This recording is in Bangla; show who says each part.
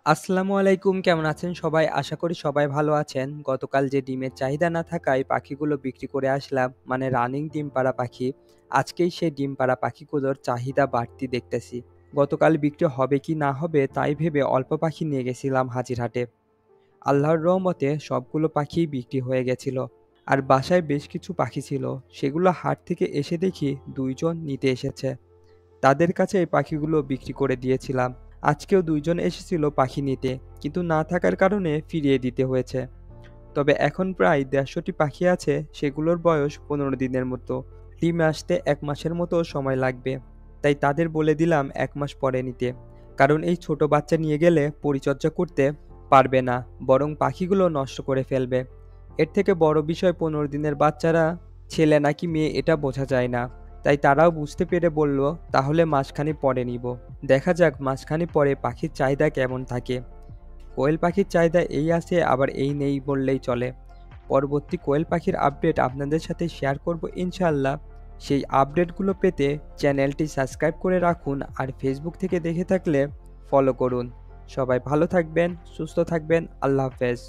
Speaker 1: আসসালামু আলাইকুম, কেমন আছেন সবাই? আশা করি সবাই ভালো আছেন। গতকাল যে ডিমের চাহিদা না থাকায় পাখিগুলো বিক্রি করে আসলাম, মানে রানিং ডিম পাড়া পাখি। আজকেই সেই ডিম পাড়া পাখিগুলোর চাহিদা বাড়তি দেখতেছি। গতকাল বিক্রি হবে কি না হবে তাই ভেবে অল্প পাখি নিয়ে গেছিলাম হাজিরহাটে। আল্লাহর রহমতে সবগুলো পাখিই বিক্রি হয়ে গেছিল। আর বাসায় বেশ কিছু পাখি ছিল, সেগুলো হাট থেকে এসে দেখি ২ জন নিতে এসেছে। তাদের কাছে এই পাখিগুলো বিক্রি করে দিয়েছিলাম। আজকেও ২ জন এসেছিল পাখি নিতে, কিন্তু না থাকার কারণে ফিরিয়ে দিতে হয়েছে। তবে এখন প্রায় ১৫০টি পাখি আছে, সেগুলোর বয়স ১৫ দিনের মতো। ডিমে আসতে ১ মাসের মতো সময় লাগবে। তাই তাদের বলে দিলাম ১ মাস পরে নিতে। কারণ এই ছোট বাচ্চা নিয়ে গেলে পরিচর্যা করতে পারবে না, বরং পাখিগুলো নষ্ট করে ফেলবে। এর থেকে বড় বিষয় ১৫ দিনের বাচ্চারা ছেলে নাকি মেয়ে এটা বোঝা যায় না। তাই তারাও বুঝতে পেরে বলল, তাহলে মাসখানেক পরে নিব। দেখা যাক মাসখানেক পরে পাখির চাহিদা কেমন থাকে। কোয়েল পাখির চাহিদা এই আছে আবার এই নেই বললেই চলে। পরবর্তী কোয়েল পাখির আপডেট আপনাদের সাথে শেয়ার করব ইনশাআল্লাহ। সেই আপডেটগুলো পেতে চ্যানেলটি সাবস্ক্রাইব করে রাখুন, আর ফেসবুক থেকে দেখে থাকলে ফলো করুন। সবাই ভালো থাকবেন, সুস্থ থাকবেন। আল্লাহ হাফেজ।